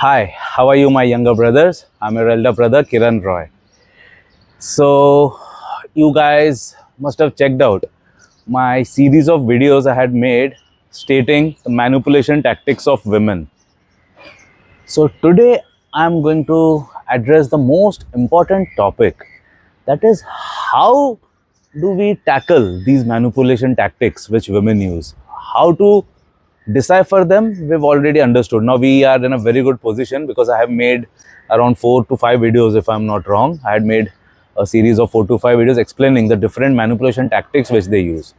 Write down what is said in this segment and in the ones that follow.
Hi, how are you, my younger brothers? I'm your elder brother, Kiran Roy. So, you guys must have checked out my series of videos I had made stating the manipulation tactics of women. So, today I'm going to address the most important topic, that is, how do we tackle these manipulation tactics which women use? How to decipher them, we've already understood. Now we are in a very good position because I have made around 4 to 5 videos, if I'm not wrong. I had made a series of 4 to 5 videos explaining the different manipulation tactics which they use.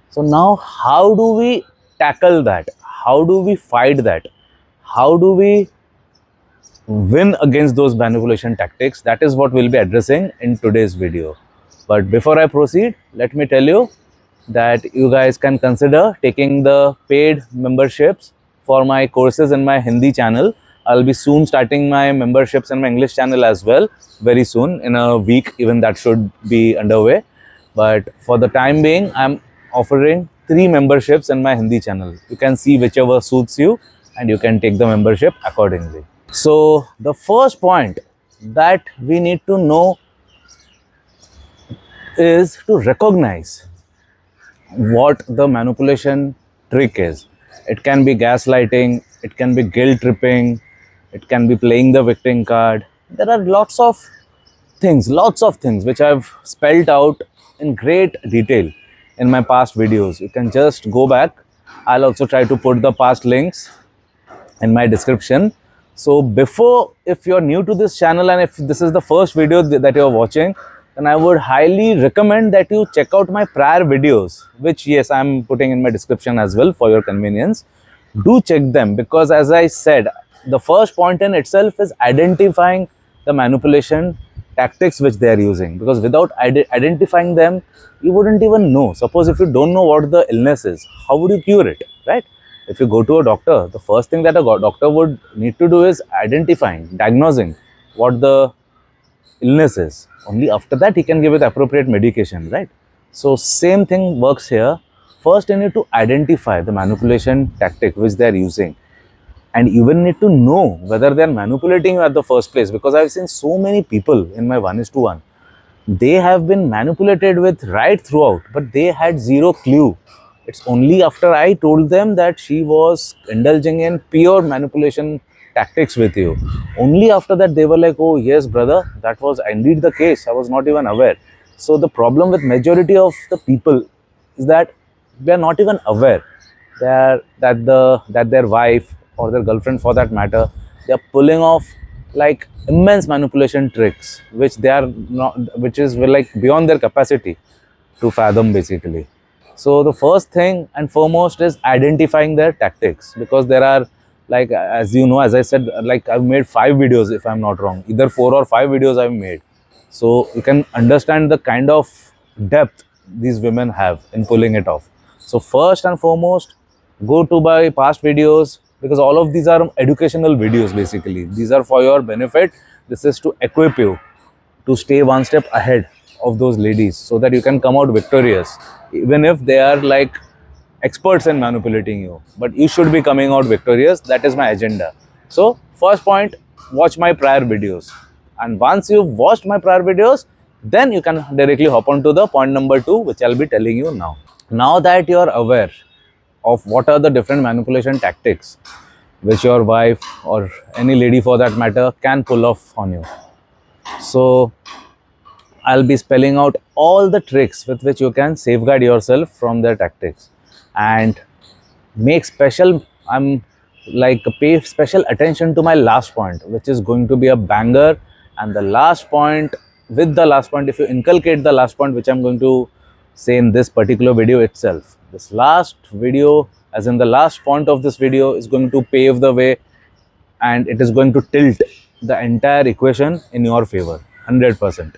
So now how do we tackle that? How do we fight that? How do we win against those manipulation tactics? That is what we'll be addressing in today's video. But before I proceed, let me tell you that you guys can consider taking the paid memberships for my courses in my Hindi channel. I'll be soon starting my memberships in my English channel as well, very soon, in a week, even that should be underway. But for the time being, I'm offering 3 memberships in my Hindi channel. You can see whichever suits you and you can take the membership accordingly. So the first point that we need to know is to recognize what the manipulation trick is. It can be gaslighting, it can be guilt tripping, it can be playing the victim card. There are lots of things which I've spelled out in great detail in my past videos. You can just go back. I'll also try to put the past links in my description. So before, if you're new to this channel and if this is the first video that you're watching, then I would highly recommend that you check out my prior videos, which yes, I'm putting in my description as well for your convenience. Do check them, because as I said, the first point in itself is identifying the manipulation tactics which they are using, because without identifying them, you wouldn't even know. Suppose if you don't know what the illness is, how would you cure it, right? If you go to a doctor, the first thing that a doctor would need to do is diagnosing what the illness is. Only after that he can give it appropriate medication, right? So same thing works here. First you need to identify the manipulation tactic which they are using, and even need to know whether they are manipulating you at the first place, because I've seen so many people in my 1:1. They have been manipulated with right throughout, but they had zero clue. It's only after I told them that she was indulging in pure manipulation tactics with you. Only after that they were like, oh yes brother, that was indeed the case. I was not even aware. So the problem with majority of the people is that they are not even aware that their wife or their girlfriend, for that matter, they are pulling off like immense manipulation tricks which they are not, which is like beyond their capacity to fathom basically. So the first thing and foremost is identifying their tactics, because there are, like, as you know, as I said, like I've made 5 videos, if I'm not wrong, either 4 or 5 videos I've made. So you can understand the kind of depth these women have in pulling it off. So first and foremost, go to my past videos, because all of these are educational videos basically. These are for your benefit. This is to equip you to stay one step ahead of those ladies, so that you can come out victorious, even if they are like experts in manipulating you. But you should be coming out victorious. That is my agenda. So first point, watch my prior videos, and once you've watched my prior videos, then you can directly hop on to the point number 2, which I'll be telling you now. Now that you're aware of what are the different manipulation tactics which your wife or any lady for that matter can pull off on you, so I'll be spelling out all the tricks with which you can safeguard yourself from their tactics, and make special, pay special attention to my last point, which is going to be a banger. And the last point, if you inculcate the last point, which I'm going to say in this particular video itself, this last video, as in the last point of this video, is going to pave the way, and it is going to tilt the entire equation in your favor 100%.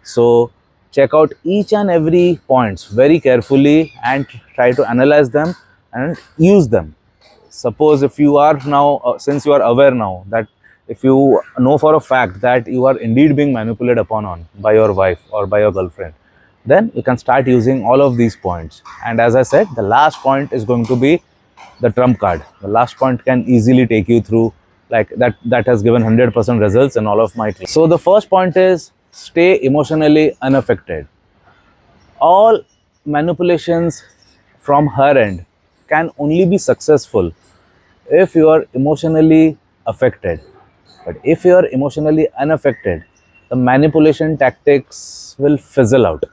So check out each and every points very carefully and try to analyze them and use them. Suppose if you are now, since you are aware now, that if you know for a fact that you are indeed being manipulated upon by your wife or by your girlfriend, then you can start using all of these points. And as I said, the last point is going to be the trump card. The last point can easily take you through like that has given 100% results in all of my treatments. So the first point is stay emotionally unaffected. All manipulations from her end can only be successful if you are emotionally affected. But if you are emotionally unaffected, the manipulation tactics will fizzle out.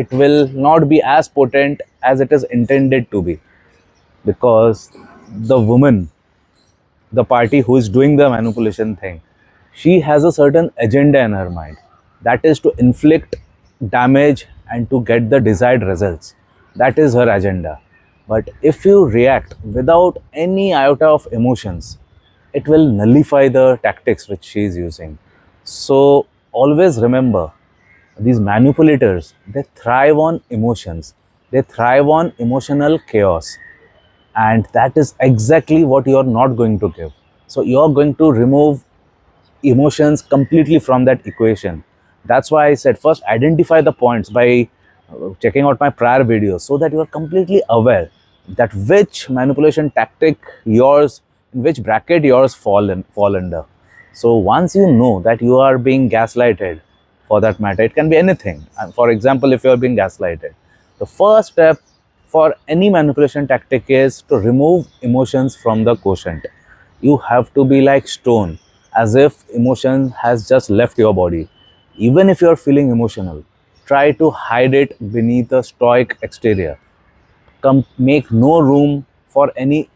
It will not be as potent as it is intended to be, because the woman, the party who is doing the manipulation thing, she has a certain agenda in her mind, that is to inflict damage and to get the desired results. That is her agenda. But if you react without any iota of emotions, it will nullify the tactics which she is using. So always remember, these manipulators, they thrive on emotions, they thrive on emotional chaos, and that is exactly what you are not going to give. So you are going to remove emotions completely from that equation. That's why I said first identify the points by checking out my prior videos, so that you are completely aware that which manipulation tactic yours, in which bracket yours fall under. So once you know that you are being gaslighted, for that matter, it can be anything. For example, if you are being gaslighted, the first step for any manipulation tactic is to remove emotions from the quotient. You have to be like stone, as if emotion has just left your body. Even if you are feeling emotional, try to hide it beneath a stoic exterior. Make no room for any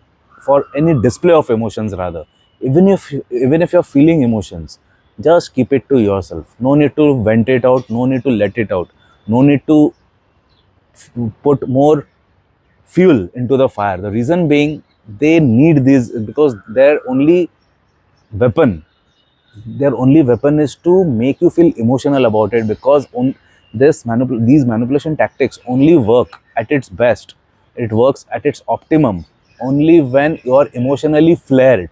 display of emotions. Rather, even if you're feeling emotions, just keep it to yourself. No need to vent it out, no need to let it out, no need to put more fuel into the fire. The reason being, they need these, because weapon their only weapon is to make you feel emotional about it, because these manipulation tactics only work at its best, it works at its optimum only when you are emotionally flared.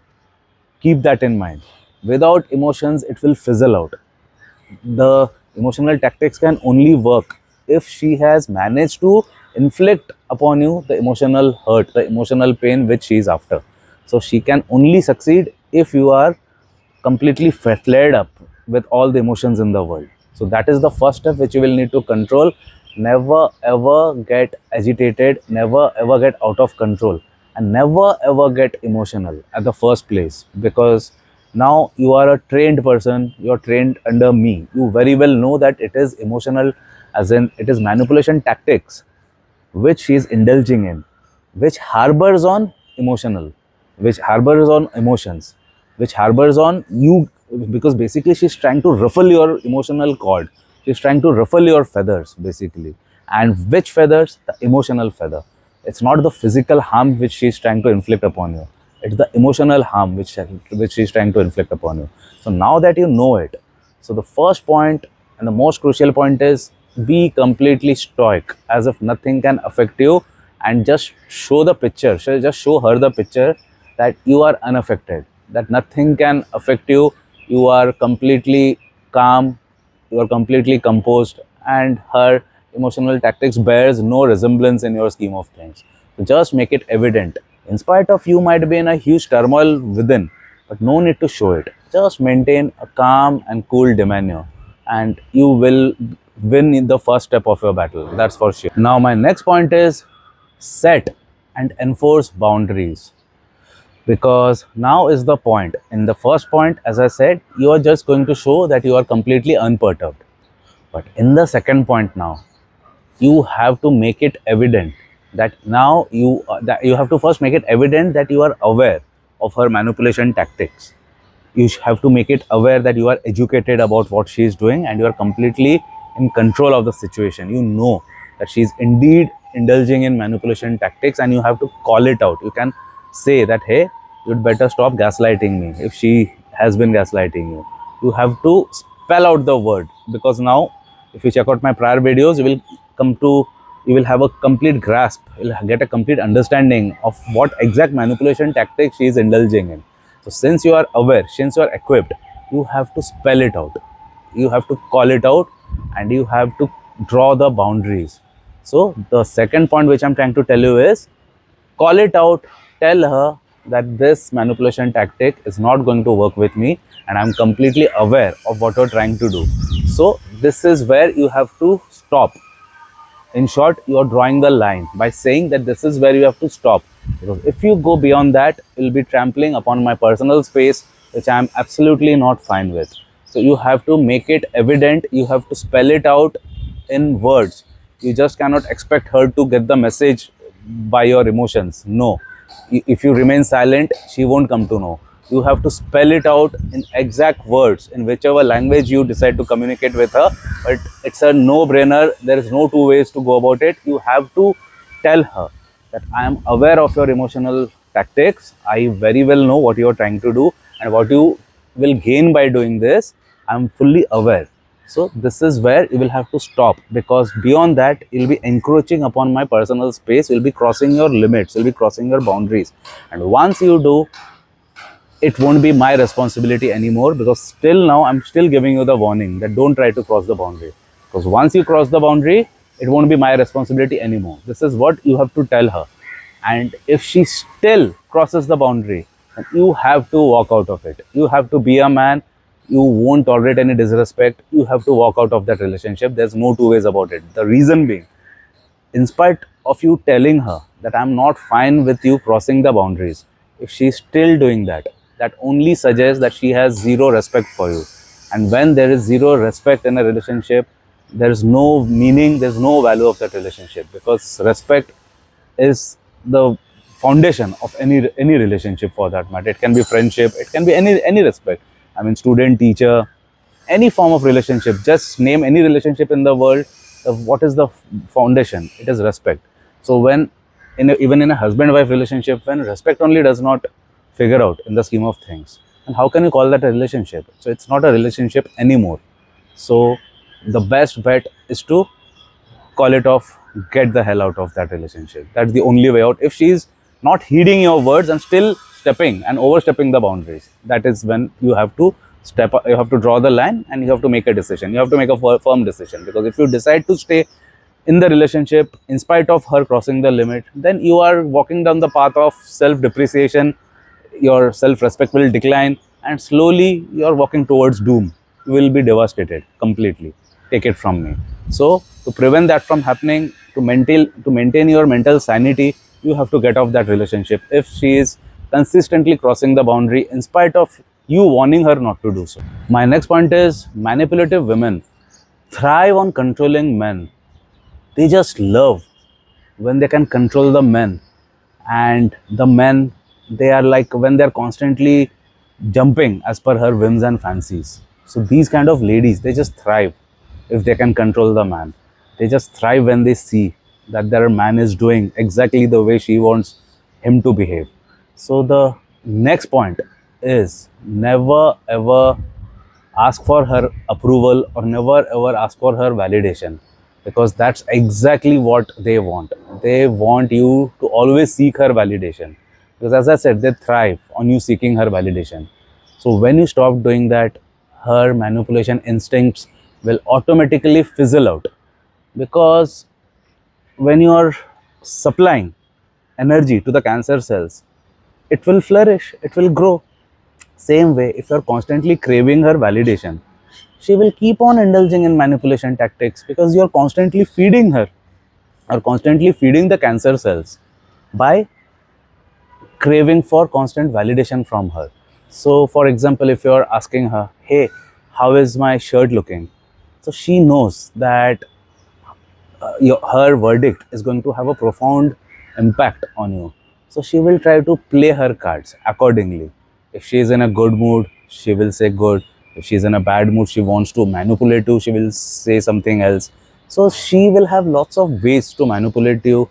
Keep that in mind. Without emotions, it will fizzle out. The emotional tactics can only work if she has managed to inflict upon you the emotional hurt, the emotional pain which she is after. So she can only succeed if you are completely flared up with all the emotions in the world. So that is the first step which you will need to control. Never ever get agitated, never ever get out of control, and never ever get emotional at the first place, because now you are a trained person, you are trained under me. You very well know that it is emotional, as in it is manipulation tactics which she is indulging in, which harbors on emotional, which harbors on emotions, which harbors on you, because basically she's trying to ruffle your emotional cord. She's trying to ruffle your feathers, basically. And which feathers? The emotional feather. It's not the physical harm which she's trying to inflict upon you. It's the emotional harm which she's trying to inflict upon you. So now that you know it, so the first point and the most crucial point is be completely stoic, as if nothing can affect you, and just show the picture. So just show her the picture that you are unaffected, that nothing can affect you. You are completely calm, you are completely composed, and her emotional tactics bears no resemblance in your scheme of things. So just make it evident. In spite of you might be in a huge turmoil within, but no need to show it. Just maintain a calm and cool demeanor, and you will win in the first step of your battle. That's for sure. Now, my next point is set and enforce boundaries, because now is the point. In the first point, as I said, you are just going to show that you are completely unperturbed. But in the second point, now you have to make it evident that you have to first make it evident that you are aware of her manipulation tactics. You have to make it aware that you are educated about what she is doing, and you are completely in control of the situation. You know that she is indeed indulging in manipulation tactics, and you have to call it out. You can say that, hey, you'd better stop gaslighting me. If she has been gaslighting you, you have to spell out the word, because now if you check out my prior videos, you will have a complete grasp, you'll get a complete understanding of what exact manipulation tactics she is indulging in. So since you are aware, since you are equipped, you have to spell it out, you have to call it out, and you have to draw the boundaries. So the second point which I'm trying to tell you is, call it out, tell her that this manipulation tactic is not going to work with me, and I'm completely aware of what you're trying to do. So this is where you have to stop. In short, you are drawing the line by saying that this is where you have to stop, because if you go beyond that, you'll be trampling upon my personal space, which I'm absolutely not fine with. So you have to make it evident, you have to spell it out in words. You just cannot expect her to get the message by your emotions. No, if you remain silent, she won't come to know. You have to spell it out in exact words in whichever language you decide to communicate with her. But it's a no-brainer. There is no two ways to go about it. You have to tell her that I am aware of your emotional tactics. I very well know what you are trying to do and what you will gain by doing this. I am fully aware. So this is where you will have to stop, because beyond that, you'll be encroaching upon my personal space. You'll be crossing your limits. You'll be crossing your boundaries. And once you do, it won't be my responsibility anymore, because still now I'm still giving you the warning that don't try to cross the boundary, because once you cross the boundary, it won't be my responsibility anymore. This is what you have to tell her. And if she still crosses the boundary, then you have to walk out of it. You have to be a man. You won't tolerate any disrespect. You have to walk out of that relationship. There's no two ways about it. The reason being, in spite of you telling her that I'm not fine with you crossing the boundaries, if she's still doing that, that only suggests that she has zero respect for you. And when there is zero respect in a relationship, there is no meaning, there's no value of that relationship, because respect is the foundation of any relationship, for that matter. It can be friendship, it can be any respect. I mean, student, teacher, any form of relationship. Just name any relationship in the world. What is the foundation? It is respect. So when even in a husband-wife relationship, when respect only does not figure out in the scheme of things, and how can you call that a relationship? So it's not a relationship anymore. So the best bet is to call it off, get the hell out of that relationship. That's the only way out. If she's not heeding your words and still stepping and overstepping the boundaries, that is when you have to step up. You have to draw the line and you have to make a decision. You have to make a firm decision, because if you decide to stay in the relationship in spite of her crossing the limit, then you are walking down the path of self-depreciation. Your self-respect will decline, and slowly you are walking towards doom. You will be devastated completely. Take it from me. So to prevent that from happening, to maintain your mental sanity, you have to get off that relationship if she is consistently crossing the boundary in spite of you warning her not to do so. My next point is, manipulative women thrive on controlling men. They just love when they can control the men. And the men, they are like, when they're constantly jumping as per her whims and fancies. So these kind of ladies, they just thrive if they can control the man. They just thrive when they see that their man is doing exactly the way she wants him to behave. So the next point is, never ever ask for her approval, or never ever ask for her validation, because that's exactly what they want. They want you to always seek her validation, because as I said, they thrive on you seeking her validation. So when you stop doing that, her manipulation instincts will automatically fizzle out, because when you are supplying energy to the cancer cells, it will flourish, it will grow. Same way, if you're constantly craving her validation, she will keep on indulging in manipulation tactics, because you're constantly feeding her, or constantly feeding the cancer cells by craving for constant validation from her. So for example, if you're asking her, hey, how is my shirt looking? So she knows that her verdict is going to have a profound impact on you. So she will try to play her cards accordingly. If she is in a good mood, she will say good. If she is in a bad mood, she wants to manipulate you, she will say something else. So she will have lots of ways to manipulate you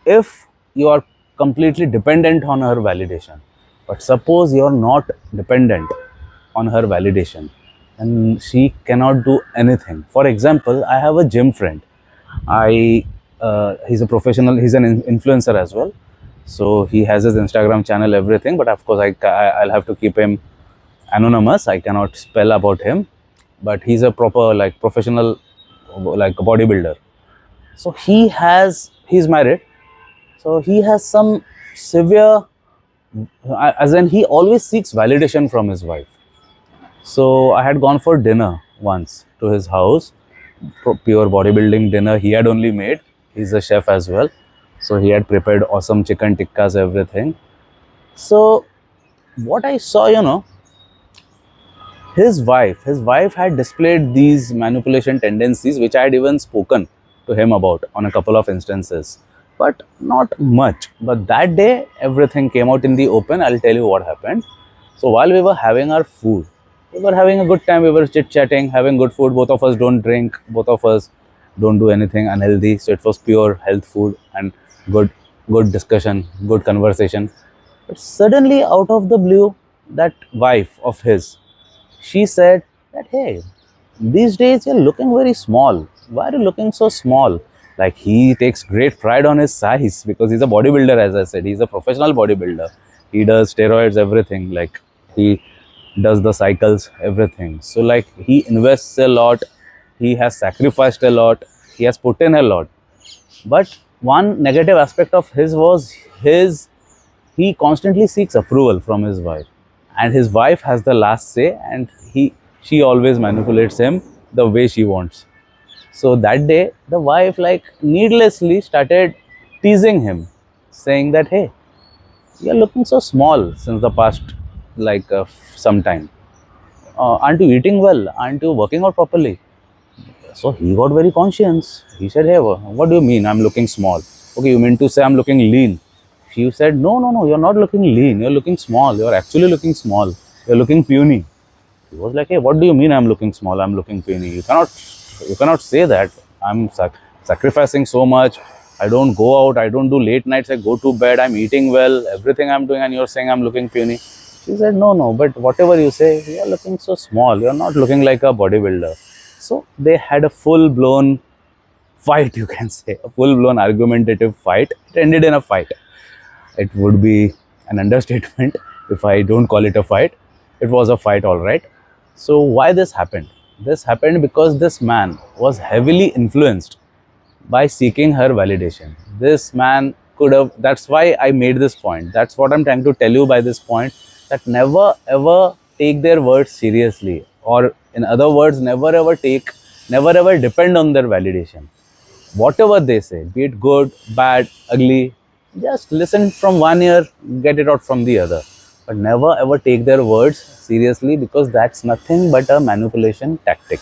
if you are completely dependent on her validation. But suppose you are not dependent on her validation, and she cannot do anything. For example, I have a gym friend. He's a professional, he's an influencer as well. So he has his Instagram channel, everything, but of course I'll have to keep him anonymous. I cannot spell about him, but he's a proper, like, professional, like, bodybuilder. So he's married. So he has some severe As in, he always seeks validation from his wife. So I had gone for dinner once to his house, pure bodybuilding dinner. He had only made. He's a chef as well. So he had prepared awesome chicken tikkas, everything. So what I saw, his wife had displayed these manipulation tendencies, which I had even spoken to him about on a couple of instances, but not much. But that day, everything came out in the open. I'll tell you what happened. So while we were having our food, we were having a good time. We were chit chatting, having good food. Both of us don't drink. Both of us don't do anything unhealthy. So it was pure health food and good, good discussion, good conversation. But suddenly, out of the blue, that wife of his, she said that, hey, these days you're looking very small. Why are you looking so small? Like, he takes great pride on his size because he's a bodybuilder, as I said. He's a professional bodybuilder. He does steroids, everything. Like, he does the cycles, everything. So, like, he invests a lot. He has sacrificed a lot. He has put in a lot. But one negative aspect of his was he constantly seeks approval from his wife, and his wife has the last say, and she always manipulates him the way she wants. So that day, the wife, like, needlessly started teasing him, saying that, hey, you're looking so small since the past, like, some time. Aren't you eating well? Aren't you working out properly? So he got very conscious. He said, hey, what do you mean I'm looking small? Okay, you mean to say I'm looking lean? She said, no, no, no, you're not looking lean. You're looking small. You're actually looking small. You're looking puny. He was like, hey, what do you mean I'm looking small? I'm looking puny. You cannot say that. I'm sacrificing so much. I don't go out. I don't do late nights. I go to bed. I'm eating well. Everything I'm doing, and you're saying I'm looking puny. She said, no, no, but whatever you say, you're looking so small. You're not looking like a bodybuilder. So they had a full-blown fight, you can say, a full-blown argumentative fight. It ended in a fight. It would be an understatement if I don't call it a fight. It was a fight, all right. So why this happened? This happened because this man was heavily influenced by seeking her validation. This man could have, that's why I made this point. That's what I'm trying to tell you by this point, that never ever take their words seriously, or in other words, never ever depend on their validation. Whatever they say, be it good, bad, ugly, just listen from one ear, get it out from the other. But never ever take their words seriously, because that's nothing but a manipulation tactic.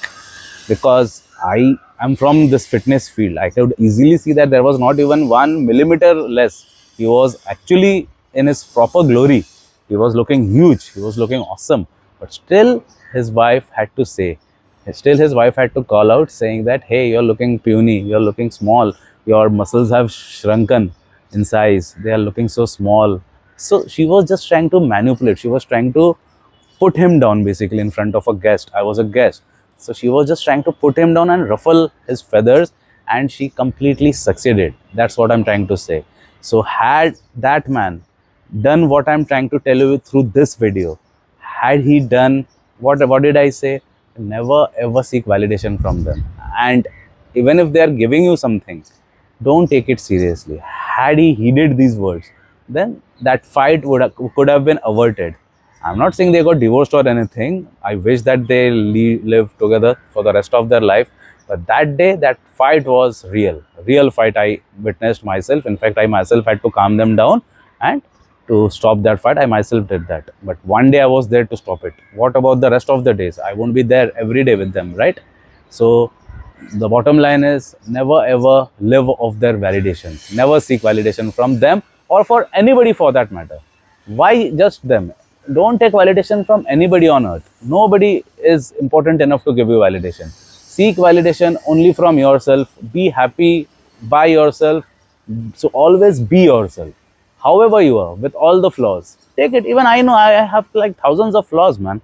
Because I am from this fitness field, I could easily see that there was not even 1 millimeter less. He was actually in his proper glory. He was looking huge. He was looking awesome. But still, his wife had to say, his wife had to call out, saying that, hey, you're looking puny, you're looking small, your muscles have shrunken in size, they are looking so small. So she was just trying to manipulate. She was trying to put him down, basically, in front of a guest. I was a guest. So she was just trying to put him down and ruffle his feathers, and she completely succeeded. That's what I'm trying to say. So had that man done what I'm trying to tell you through this video, had he done what did I say? Never ever seek validation from them. And even if they are giving you something, don't take it seriously. Had he heeded these words, then that fight could have been averted. I'm not saying they got divorced or anything. I wish that they live together for the rest of their life. But that day, that fight was real fight. I witnessed myself. In fact, I myself had to calm them down, and to stop that fight, I myself did that. But one day I was there to stop it. What about the rest of the days? I won't be there every day with them, right? So the bottom line is, never ever live off their validations. Never seek validation from them, or for anybody for that matter. Why just them? Don't take validation from anybody on earth. Nobody is important enough to give you validation. Seek validation only from yourself. Be happy by yourself. So always be yourself, however you are, with all the flaws. Take it. Even I know I have like thousands of flaws, man.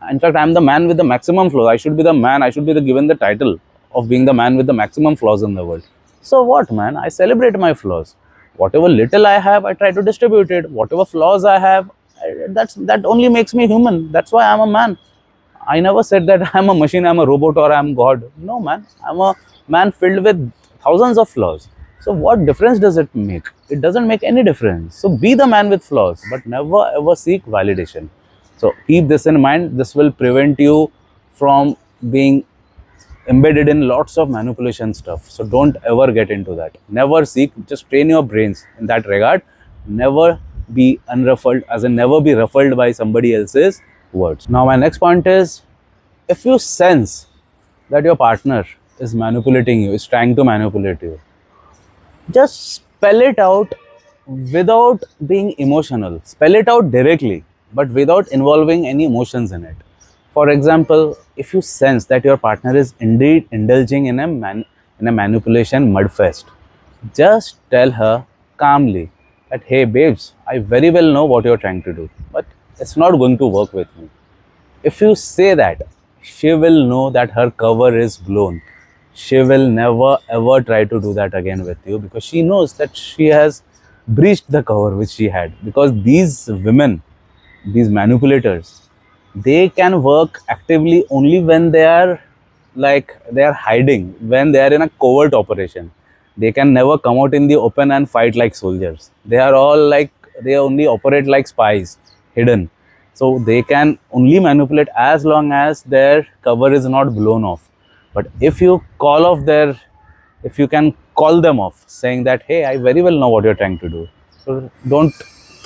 In fact, I'm the man with the maximum flaws. I should be the man. I should be given the title of being the man with the maximum flaws in the world. So what, man? I celebrate my flaws. Whatever little I have, I try to distribute it. Whatever flaws I have, that only makes me human. That's why I'm a man. I never said that I'm a machine, I'm a robot, or I'm God. No, man. I'm a man filled with thousands of flaws. So what difference does it make? It doesn't make any difference. So be the man with flaws, but never ever seek validation. So keep this in mind. This will prevent you from being embedded in lots of manipulation stuff. So don't ever get into that. Never seek, just train your brains in that regard. Never be unruffled, as in never be ruffled by somebody else's words. Now my next point is, if you sense that your partner is manipulating you, is trying to manipulate you, just spell it out without being emotional. Spell it out directly, but without involving any emotions in it. For example, if you sense that your partner is indeed indulging in a manipulation mudfest, just tell her calmly that, hey babes, I very well know what you're trying to do, but it's not going to work with me. If you say that, she will know that her cover is blown. She will never ever try to do that again with you, because she knows that she has breached the cover which she had. Because these women, these manipulators, they can work actively only when they are hiding, when they are in a covert operation. They can never come out in the open and fight like soldiers. They are all like, they only operate like spies, hidden. So they can only manipulate as long as their cover is not blown off. But if you if you can call them off saying that, hey, I very well know what you're trying to do, so don't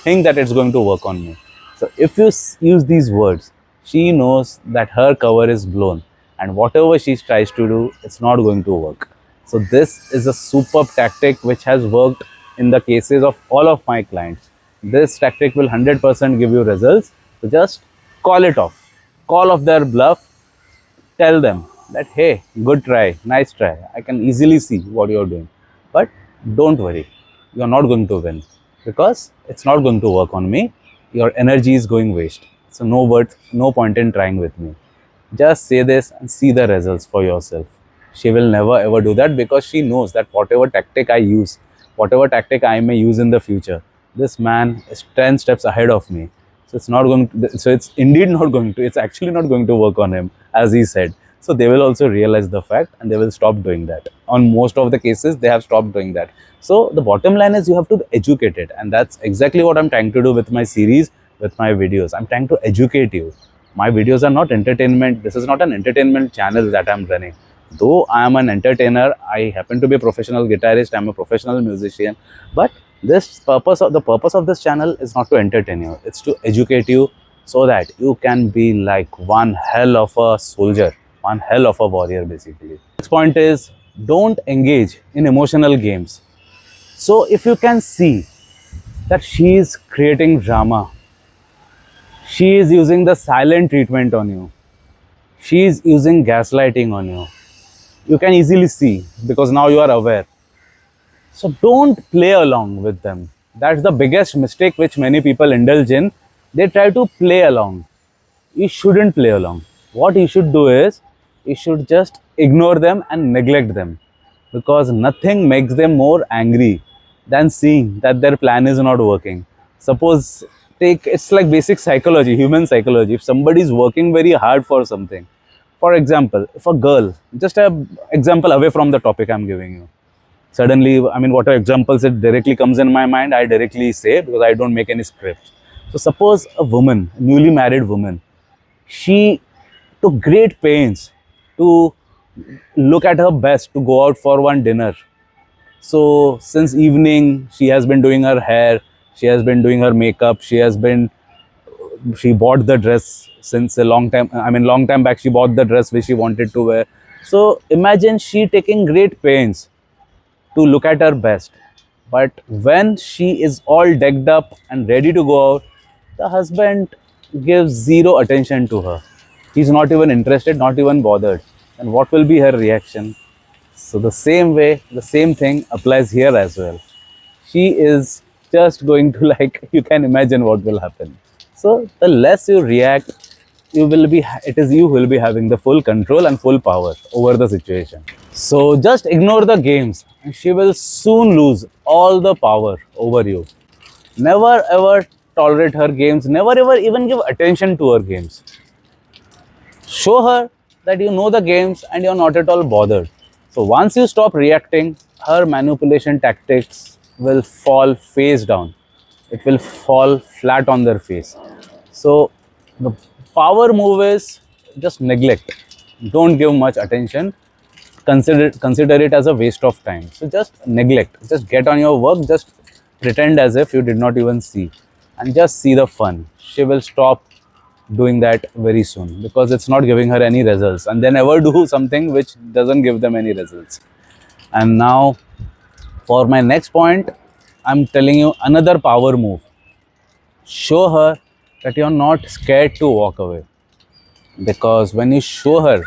think that it's going to work on me. So if you use these words, she knows that her cover is blown, and whatever she tries to do, it's not going to work. So this is a superb tactic which has worked in the cases of all of my clients. This tactic will 100% give you results. So just call it off. Call off their bluff. Tell them that, hey, good try, nice try. I can easily see what you're doing. But don't worry, you're not going to win, because it's not going to work on me. Your energy is going waste. So no point in trying with me. Just say this and see the results for yourself. She will never ever do that, because she knows that whatever tactic I use, whatever tactic I may use in the future, this man is 10 steps ahead of me. So it's indeed not going to, it's actually not going to work on him, as he said. So they will also realize the fact, and they will stop doing that. On most of the cases, they have stopped doing that. So the bottom line is, you have to be educated, and that's exactly what I'm trying to do with my series, with my videos. I'm trying to educate you. My videos are not entertainment. This is not an entertainment channel that I'm running. Though I am an entertainer, I happen to be a professional guitarist, I'm a professional musician, but the purpose of this channel is not to entertain you. It's to educate you, so that you can be like one hell of a soldier, one hell of a warrior, basically. Next point is, don't engage in emotional games. So if you can see that she is creating drama, she is using the silent treatment on you, she is using gaslighting on you, you can easily see, because now you are aware. So don't play along with them. That's the biggest mistake which many people indulge in. They try to play along. You shouldn't play along. What you should do is, you should just ignore them and neglect them, because nothing makes them more angry than seeing that their plan is not working. Suppose, it's like basic psychology, human psychology. If somebody is working very hard for something, for example, if a girl, just an example away from the topic I'm giving you, suddenly, I mean, whatever examples it directly comes in my mind, I directly say, because I don't make any scripts. So suppose a woman, a newly married woman, she took great pains to look at her best to go out for one dinner. So since evening, she has been doing her hair, she has been doing her makeup, she bought the dress since a long time. I mean, long time back, she bought the dress which she wanted to wear. So imagine she taking great pains to look at her best. But when she is all decked up and ready to go out, the husband gives zero attention to her. He's not even interested, not even bothered. And what will be her reaction? So the same way, the same thing applies here as well. She is just going to you can imagine what will happen. So the less you react, it is you who will be having the full control and full power over the situation. So just ignore the games, and she will soon lose all the power over you. Never ever tolerate her games, never ever even give attention to her games. Show her that you know the games and you're not at all bothered. So once you stop reacting, her manipulation tactics will fall face down. It will fall flat on their face. So the power move is just neglect. Don't give much attention. Consider it as a waste of time. So just neglect. Just get on your work. Just pretend as if you did not even see, and just see the fun. She will stop doing that very soon because it's not giving her any results, and they never do something which doesn't give them any results. And now, for my next point, I'm telling you another power move. Show her that you're not scared to walk away, because when you show her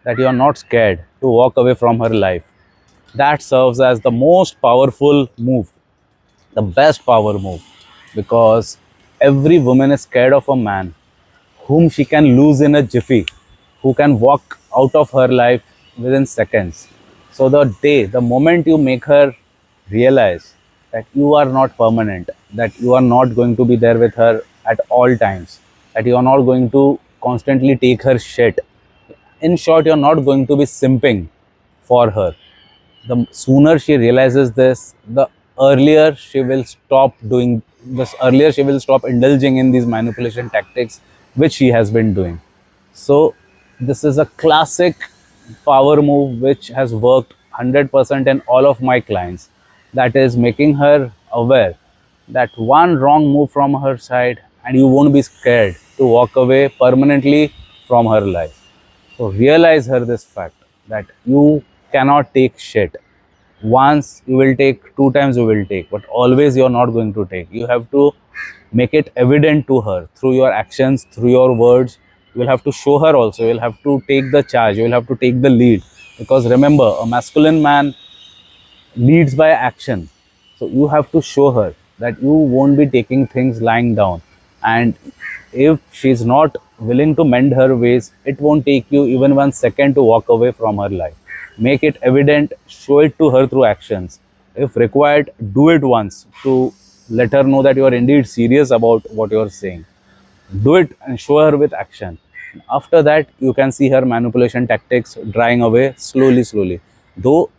that you are not scared to walk away from her life, that serves as the most powerful move, the best power move, because every woman is scared of a man whom she can lose in a jiffy, who can walk out of her life within seconds. So the moment you make her realize that you are not permanent, that you are not going to be there with her at all times, that you are not going to constantly take her shit. In short, you're not going to be simping for her. The sooner she realizes this, the earlier she will stop doing this, earlier she will stop indulging in these manipulation tactics which she has been doing. So this is a classic power move which has worked 100% in all of my clients. That is making her aware that one wrong move from her side and you won't be scared to walk away permanently from her life. So realize her this fact that you cannot take shit. Once you will take, two times you will take, but always you are not going to take. You have to make it evident to her through your actions, through your words. You will have to show her also. You will have to take the charge. You will have to take the lead. Because remember, a masculine man leads by action. So you have to show her that you won't be taking things lying down. And if she's not willing to mend her ways, it won't take you even 1 second to walk away from her life. Make it evident, show it to her through actions. If required, do it once to let her know that you are indeed serious about what you are saying. Do it and show her with action. After that, you can see her manipulation tactics drying away slowly, slowly. Though,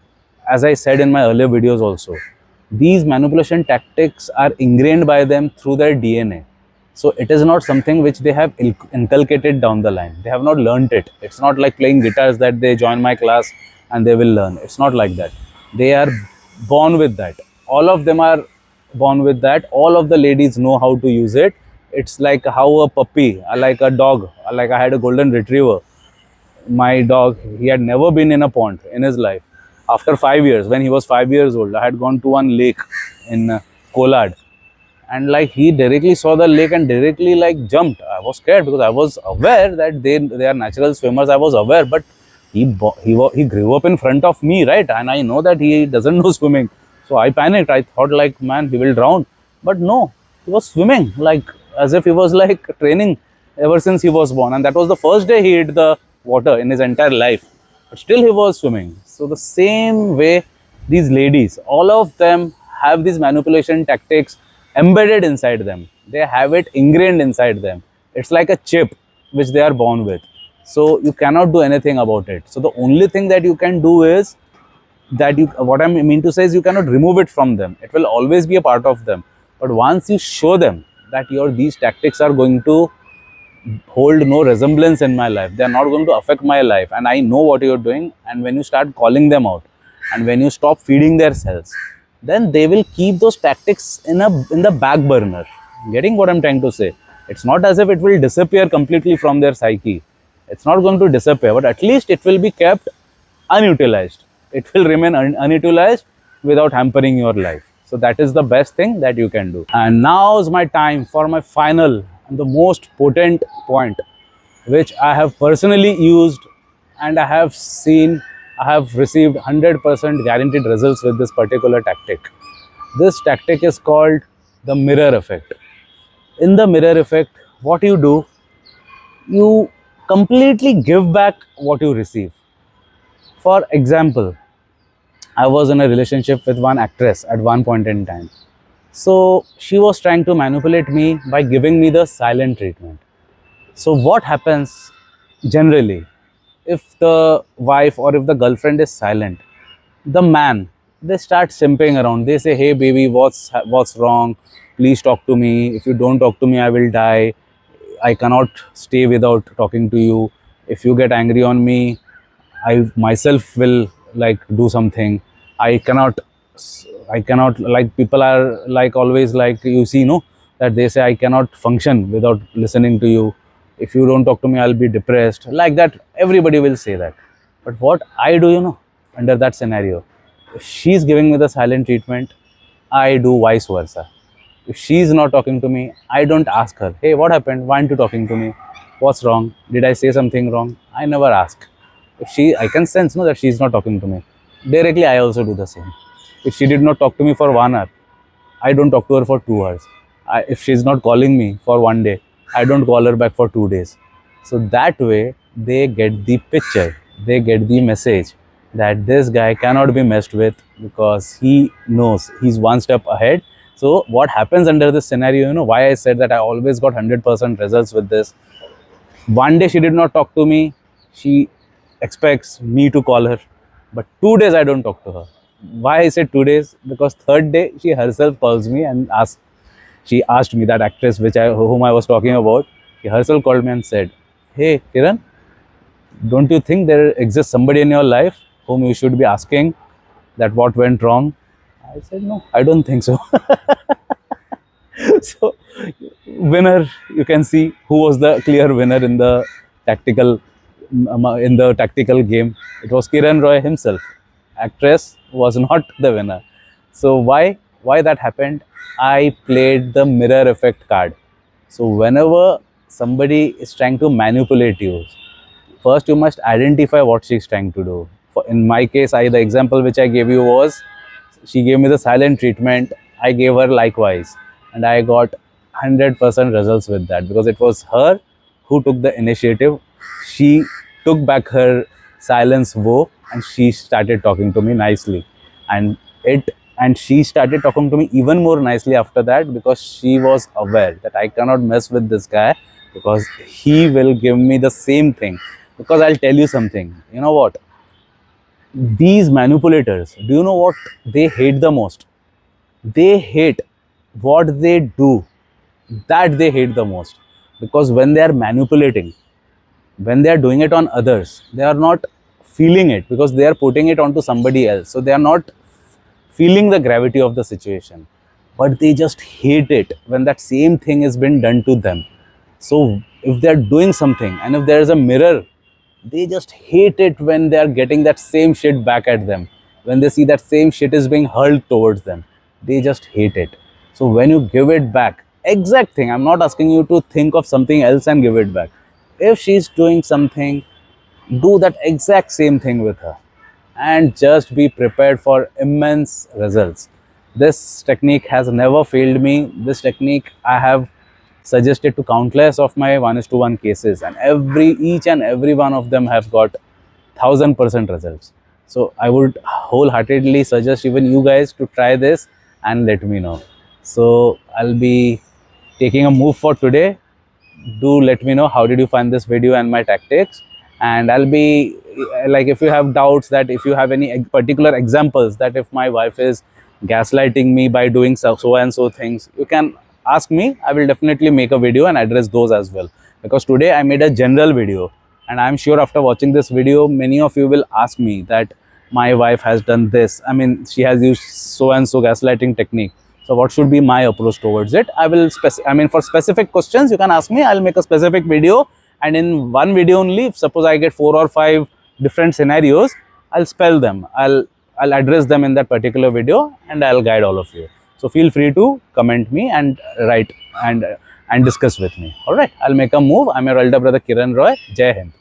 as I said in my earlier videos also, these manipulation tactics are ingrained by them through their DNA. So it is not something which they have inculcated down the line. They have not learnt it. It's not like playing guitars that they join my class and they will learn. It's not like that. They are born with that. All of them are born with that. All of the ladies know how to use it. It's like how a puppy, like a dog, like I had a golden retriever. My dog, he had never been in a pond in his life. After 5 years, when he was 5 years old, I had gone to one lake in Kolad, and like he directly saw the lake and directly like jumped. I was scared because I was aware that they are natural swimmers. I was aware, but he grew up in front of me, right? And I know that he doesn't know swimming. So I panicked. I thought like, man, he will drown. But no, he was swimming like as if he was like training ever since he was born. And that was the first day he hit the water in his entire life. But still he was swimming. So the same way, these ladies, all of them have these manipulation tactics embedded inside them. They have it ingrained inside them. It's like a chip which they are born with. So you cannot do anything about it. So the only thing that you can do is that what I mean to say is you cannot remove it from them. It will always be a part of them. But once you show them that these tactics are going to hold no resemblance in my life, they are not going to affect my life, and I know what you're doing, and when you start calling them out and when you stop feeding their cells, then they will keep those tactics in the back burner. Getting what I'm trying to say? It's not as if it will disappear completely from their psyche. It's not going to disappear, but at least it will be kept unutilized. It will remain unutilized without hampering your life. So that is the best thing that you can do. And now is my time for my final and the most potent point, which I have personally used, and I have received 100% guaranteed results with this particular tactic. This tactic is called the mirror effect. In the mirror effect, what you do, you completely give back what you receive. For example, I was in a relationship with one actress at one point in time. So she was trying to manipulate me by giving me the silent treatment. So what happens generally, if the wife or if the girlfriend is silent, the man they start simping around. They say, hey baby, what's wrong? Please talk to me. If you don't talk to me, I will die. I cannot stay without talking to you. If you get angry on me, I myself will like do something. I cannot, I cannot, like people are like always like, you see, no, that they say I cannot function without listening to you. If you don't talk to me, I'll be depressed. Like that, everybody will say that. But what I do, under that scenario, if she's giving me the silent treatment, I do vice versa. If she's not talking to me, I don't ask her, hey, what happened? Why aren't you talking to me? What's wrong? Did I say something wrong? I never ask. If I can sense no, that she's not talking to me. Directly, I also do the same. If she did not talk to me for 1 hour, I don't talk to her for 2 hours. If she's not calling me for 1 day, I don't call her back for 2 days. So that way, they get the picture, they get the message that this guy cannot be messed with because he knows he's one step ahead. So what happens under this scenario, why I said that I always got 100% results with this. 1 day she did not talk to me, she expects me to call her, but 2 days I don't talk to her. Why I said 2 days? Because third day she herself calls me and she asked me, that actress whom I was talking about, she herself called me and said, hey Kiran, don't you think there exists somebody in your life whom you should be asking that what went wrong? I said, no, I don't think so. So, winner, you can see who was the clear winner in the tactical game. It was Kiran Roy himself. Actress was not the winner. So why that happened? I played the mirror effect card. So whenever somebody is trying to manipulate you, first you must identify what she's trying to do. In my case, the example which I gave you was, she gave me the silent treatment, I gave her likewise, and I got 100% results with that, because it was her who took the initiative. She took back her silence vow and she started talking to me nicely, and she started talking to me even more nicely after that, because she was aware that I cannot mess with this guy because he will give me the same thing. Because I'll tell you something, you know what, these manipulators, do you know what they hate the most? They hate what they do, that they hate the most. Because when they are manipulating, when they are doing it on others, they are not feeling it, because they are putting it onto somebody else. So they are not feeling the gravity of the situation, but they just hate it when that same thing has been done to them. So if they are doing something and if there is a mirror, they just hate it when they are getting that same shit back at them. When they see that same shit is being hurled towards them, they just hate it. So when you give it back, exact thing, I'm not asking you to think of something else and give it back. If she's doing something, do that exact same thing with her, and just be prepared for immense results. This technique has never failed me. This technique I have suggested to countless of my 1:1 cases, and each and every one of them have got 1000% results. So I would wholeheartedly suggest even you guys to try this and let me know. So I'll be taking a move for today. Do let me know how did you find this video and my tactics, and I'll be like, if you have doubts, that if you have any particular examples, that if my wife is gaslighting me by doing so and so things, you can ask me. I will definitely make a video and address those as well, because today I made a general video, and I'm sure after watching this video, many of you will ask me that my wife has done this, I mean she has used so and so gaslighting technique, so what should be my approach towards it? I will for specific questions you can ask me. I'll make a specific video, and in one video only, if suppose I get 4 or 5 different scenarios, I'll spell them, I'll address them in that particular video, and I'll guide all of you. So feel free to comment me and write and discuss with me. All right, I'll make a move. I'm your elder brother Kiran Roy. Jai Hind.